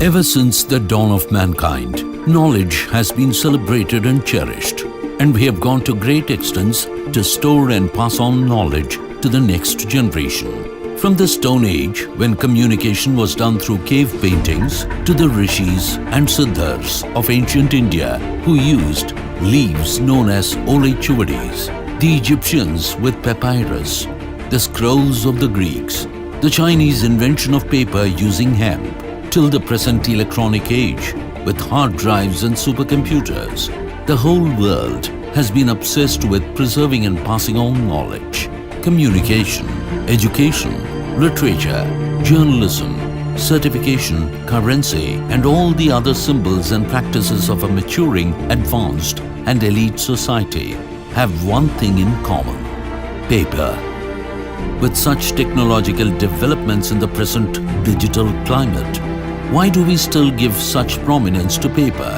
Ever since the dawn of mankind, knowledge has been celebrated and cherished, and we have gone to great extents to store and pass on knowledge to the next generation. From the Stone Age, when communication was done through cave paintings, to the rishis and siddhas of ancient India who used leaves known as Olechuvadis, the Egyptians with papyrus, the scrolls of the Greeks, the Chinese invention of paper using hemp, till the present electronic age with hard drives and supercomputers. The whole world has been obsessed with preserving and passing on knowledge. Communication, education, literature, journalism, certification, currency, and all the other symbols and practices of a maturing, advanced, and elite society have one thing in common: paper. With such technological developments in the present digital climate, why do we still give such prominence to paper?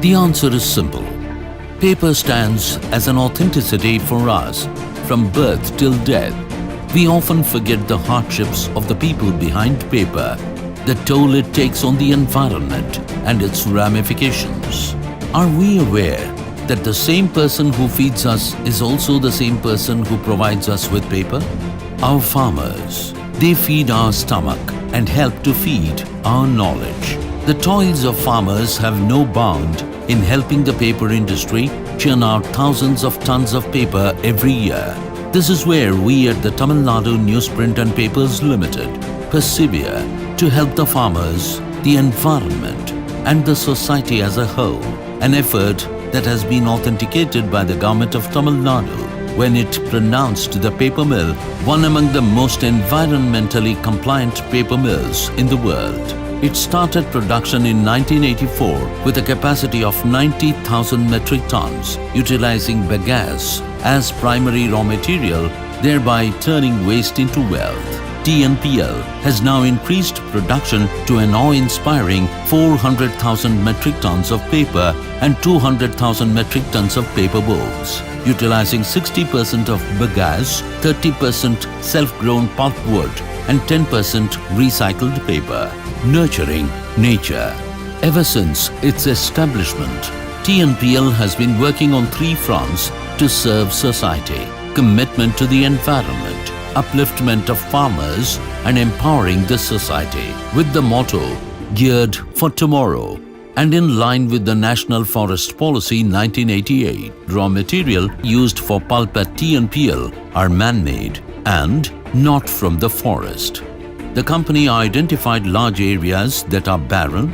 The answer is simple. Paper stands as an authenticity for us from birth till death. We often forget the hardships of the people behind paper, the toll it takes on the environment and its ramifications. Are we aware that the same person who feeds us is also the same person who provides us with paper? Our farmers, they feed our stomach and help to feed our knowledge. The toils of farmers have no bound in helping the paper industry churn out thousands of tons of paper every year. This is where we at the Tamil Nadu Newsprint and Papers Limited persevere to help the farmers, the environment, and the society as a whole, an effort that has been authenticated by the government of Tamil Nadu when it pronounced the paper mill one among the most environmentally compliant paper mills in the world. It started production in 1984 with a capacity of 90,000 metric tons, utilizing bagasse as primary raw material, thereby turning waste into wealth. TNPL has now increased production to an awe-inspiring 400,000 metric tons of paper and 200,000 metric tons of paper boards, utilizing 60% of bagasse, 30% self-grown pulpwood, and 10% recycled paper. Nurturing nature. Ever since its establishment, TNPL has been working on three fronts to serve society: commitment to the environment, upliftment of farmers, and empowering the society, with the motto geared for tomorrow. And in line with the National Forest Policy 1988, raw material used for pulp at TNPL are man-made and not from the forest. The company identified large areas that are barren,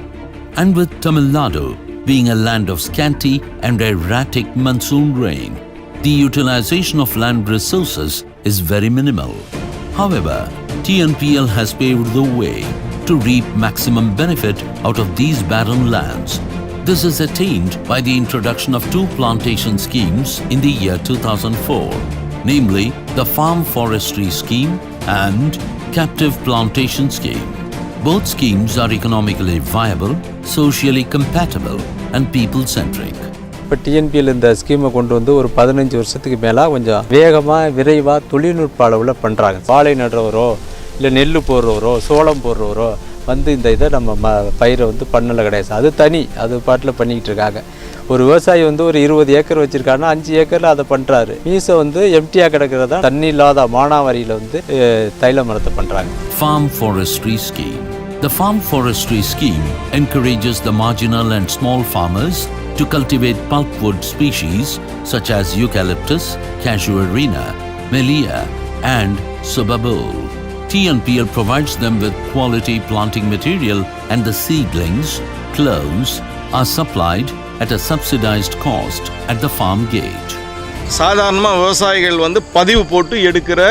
and with Tamil Nadu being a land of scanty and erratic monsoon rain, the utilization of land resources is very minimal. However, TNPL has paved the way to reap maximum benefit out of these barren lands. This is attained by the introduction of two plantation schemes in the year 2004, namely the Farm Forestry Scheme and Captive Plantation Scheme. Both schemes are economically viable, socially compatible, and people-centric. இப்போ TNPL இந்த ஸ்கீமை கொண்டு வந்து ஒரு 15 வருஷத்துக்கு மேலே கொஞ்சம் வேகமாக விரைவாக தொழில்நுட்ப அளவில் பண்ணுறாங்க. வாழை நடுறவரோ இல்லை நெல் போடுறவரோ சோளம் போடுறவரோ வந்து இந்த இதை நம்ம பயிரை வந்து பண்ணலை கிடையாது. அது தனி, அது பாட்டில் பண்ணிக்கிட்டு இருக்காங்க. ஒரு விவசாயி வந்து ஒரு 20 ஏக்கர் வச்சுருக்காருன்னா 5 ஏக்கரில் அதை பண்ணுறாரு. மீசை வந்து எம்டியாக கிடக்கிறதா தண்ணி இல்லாத மானாவாரியில் வந்து தைல மரத்தை பண்ணுறாங்க. Farm Forestry Scheme. The Farm Forestry Scheme encourages the marginal and small farmers to cultivate pulpwood species such as eucalyptus, casuarina, melia, and subabole. TNPL provides them with quality planting material, and the seedlings, clones, are supplied at a subsidized cost at the farm gate. சாதாரணமாக விவசாயிகள் வந்து பதிவு போட்டு எடுக்கிற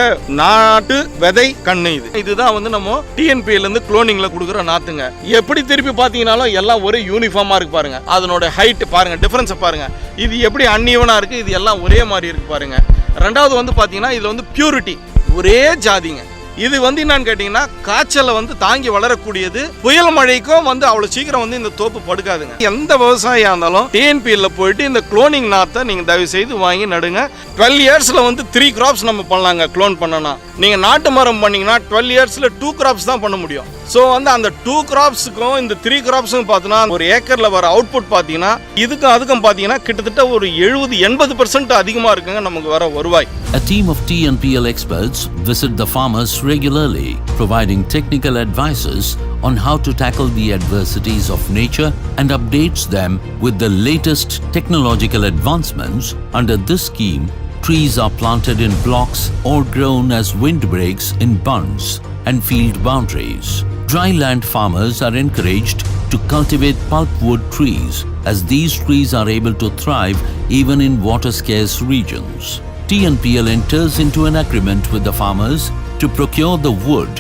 நாட்டு விதை கண்ணு இதுதான் வந்து நம்ம டிஎன்பிஎல்லேருந்து குளோனிங்கில் கொடுக்குற நாற்றுங்க. எப்படி திருப்பி பார்த்தீங்கன்னாலும் எல்லாம் ஒரே யூனிஃபார்மாக இருக்கு பாருங்க. அதனோட ஹைட் பாருங்க, டிஃபரன்ஸை பாருங்க. இது எப்படி அன்ஈவனாக இருக்குது, இது எல்லாம் ஒரே மாதிரி இருக்கு பாருங்க. ரெண்டாவது வந்து பார்த்தீங்கன்னா இதில் வந்து பியூரிட்டி ஒரே ஜாதிங்க. இது வந்து என்னன்னு கேட்டீங்கன்னா காய்ச்சலை வந்து தாங்கி வளரக்கூடியது. புயல் மழைக்கும் வந்து அவ்வளவு சீக்கிரம் வந்து இந்த தோப்பு படுக்காதுங்க. எந்த விவசாயியா இருந்தாலும் டிஎன்பிஎல்ல போயிட்டு இந்த குளோனிங் நாத்தை நீங்க தயவு செய்து வாங்கி நடுங்க. 12 இயர்ஸ்ல வந்து 3 கிராப்ஸ் நம்ம பண்ணலாங்க. குளோன் பண்ணனா நீங்க நாட்டு மரம் பண்ணீங்கன்னா 12 இயர்ஸ்ல 2 கிராப்ஸ் தான் பண்ண முடியும். ஸோ வந்து அந்த 2 கிராப்ஸுக்கும் இந்த 3 கிராப்ஸுக்கும் பார்த்தீங்கன்னா ஒரு ஏக்கரில் வர அவுட்புட் பார்த்தீங்கன்னா இதுக்கும் அதுக்கும் பார்த்தீங்கன்னா கிட்டத்தட்ட ஒரு 70-80% அதிகமாக இருக்குங்க நமக்கு வர வருவாய். A team of TNPL experts visit the farmers regularly, providing technical advices on how to tackle the adversities of nature and updates them with the latest technological advancements. Under this scheme, trees are planted in blocks or grown as windbreaks in bunds and field boundaries. Dryland farmers are encouraged to cultivate pulpwood trees, as these trees are able to thrive even in water-scarce regions. TNPL enters into an agreement with the farmers to procure the wood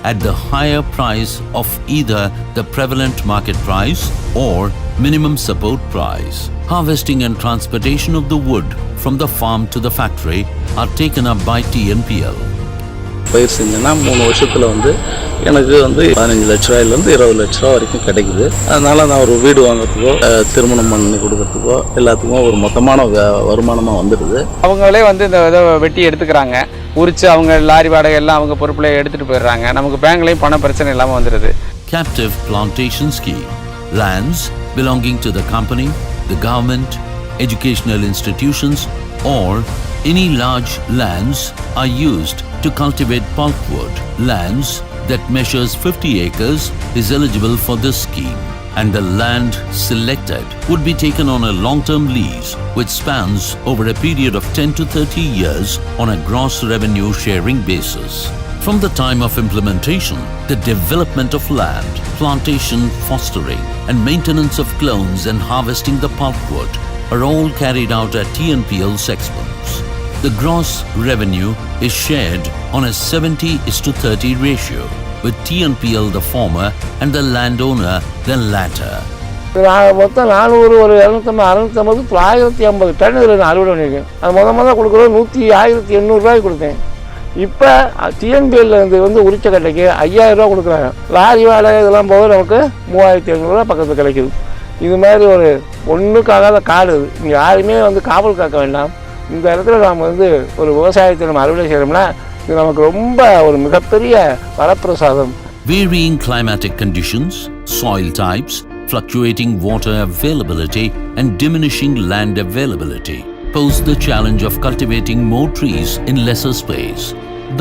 at the higher price of either the prevalent market price or minimum support price. Harvesting and transportation of the wood from the farm to the factory are taken up by TNPL. பயிர் செஞ்சேன்னா 3 வருஷத்தில் வந்து எனக்கு வந்து 15 லட்ச ரூபாயிலேருந்து 20 லட்ச ரூபா வரைக்கும் கிடைக்குது. அதனால் நான் ஒரு வீடு வாங்குறதுக்கோ திருமணம் பண்ணி கொடுக்கறதுக்கோ எல்லாத்துக்கும் ஒரு மொத்தமான வருமானமாக வந்துடுது. அவங்களே வந்து இந்த இதை வெட்டி எடுத்துக்கிறாங்க, உரிச்சு அவங்க லாரி வாடகை எல்லாம் அவங்க பொறுப்பில் எடுத்துகிட்டு போயிடுறாங்க. நமக்கு பேங்க்லேயும் பண பிரச்சனை இல்லாமல் வந்துடுது. Captive plantation scheme. Lands belonging to the company, the government, educational institutions or any large lands are used to cultivate pulpwood. Lands that measures 50 acres is eligible for this scheme, and the land selected would be taken on a long-term lease which spans over a period of 10 to 30 years on a gross revenue sharing basis. From the time of implementation, the development of land, plantation fostering and maintenance of clones and harvesting the pulpwood are all carried out at TNPL's expense. The gross revenue is shared on a 70:30 ratio, with TNPL the former and the landowner the latter. மொத்தம் 400 ஒரு 250 650 ton இதில் நான் அறுவடை பண்ணியிருக்கேன். அது முதல் கொடுக்குறது 1800 ரூபாய்க்கு கொடுத்தேன். இப்போ டிஎன்பிஎல்ல வந்து உரிச்ச கட்டைக்கு 5000 ரூபா கொடுக்குறாங்க. லாரி வாடகை இதெல்லாம் போக நமக்கு 3500 ரூபா பக்கத்தில் கிடைக்குது. இது மாதிரி ஒரு ஒன்றுக்காகாத காடு இது. இங்கே யாருமே வந்து காவல் காக்க வேண்டாம். இந்த இடத்துல நாம் வந்து ஒரு விவசாயத்தை நம்ம அறுவடை செய்கிறோம்னா இது நமக்கு ரொம்ப ஒரு மிகப்பெரிய வரப்பிரசாதம். Varying climatic conditions, soil types, fluctuating water availability and diminishing land availability pose the challenge of cultivating more trees in lesser space.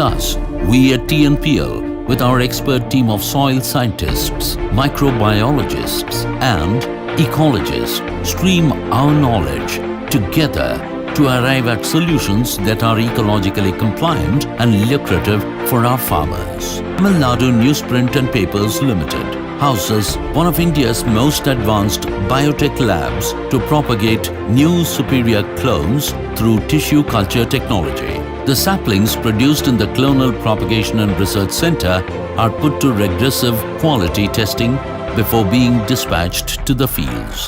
Thus, we at TNPL, with our expert team of soil scientists, microbiologists and ecologists, stream our knowledge together to arrive at solutions that are ecologically compliant and lucrative for our farmers. Tamil Nadu Newsprint and Papers Limited houses one of India's most advanced biotech labs to propagate new superior clones through tissue culture technology. The saplings produced in the Clonal Propagation and Research Center are put to regressive quality testing before being dispatched to the fields.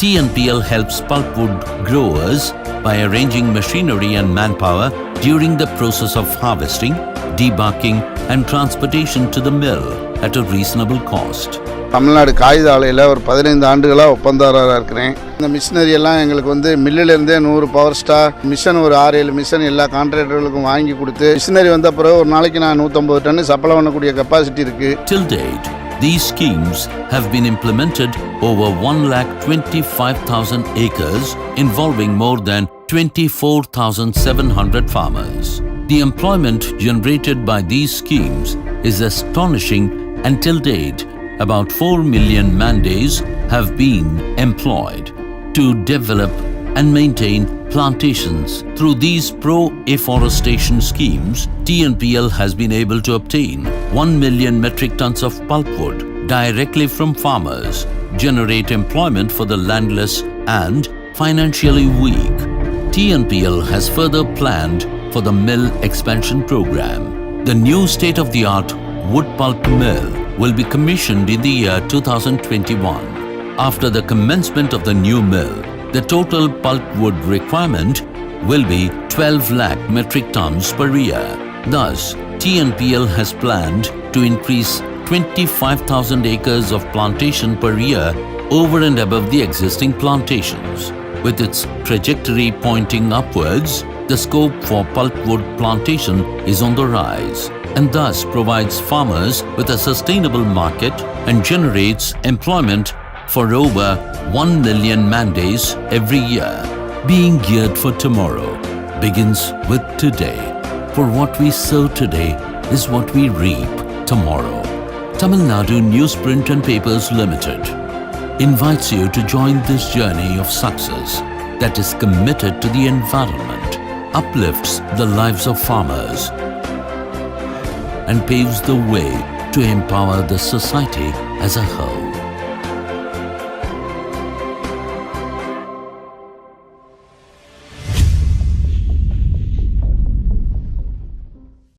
TNPL helps pulpwood growers by arranging machinery and manpower during the process of harvesting, debarking and transportation to the mill at a reasonable cost. Tamil Nadu காகித ஆலையில் ஒரு 15 ஆண்டுகளாக ஒப்பந்தாரராக இருக்கிறேன். இந்த machinery எல்லாம் எங்களுக்கு வந்து மில்லிலேருந்தே 100 power star machine ஒரு 6-7 மிஷின் எல்லா கான்ட்ராக்டர்களுக்கும் வாங்கி கொடுத்து மிஷினரி வந்த பிறகு ஒரு நாளைக்கு நான் 150 டன் சப்ளை பண்ணக்கூடிய கெப்பாசிட்டி இருக்குது. Till date, these schemes have been implemented over 125,000 acres involving more than 24,700 farmers. The employment generated by these schemes is astonishing, and till date, about 4 million man-days have been employed to develop and maintain plantations. Through these pro-afforestation schemes, TNPL has been able to obtain 1 million metric tons of pulpwood directly from farmers, generate employment for the landless and financially weak. TNPL has further planned for the mill expansion program. The new state-of-the-art wood pulp mill will be commissioned in the year 2021. After the commencement of the new mill, the total pulpwood requirement will be 12 lakh metric tons per year. Thus, TNPL has planned to increase 25,000 acres of plantation per year over and above the existing plantations. With its trajectory pointing upwards, the scope for pulpwood plantation is on the rise. and thus provides farmers with a sustainable market and generates employment for over 1 million man-days every year. Being geared for tomorrow begins with today. For what we sow today is what we reap tomorrow. Tamil Nadu Newsprint and Papers Limited invites you to join this journey of success that is committed to the environment, uplifts the lives of farmers, and paves the way to empower the society as a whole.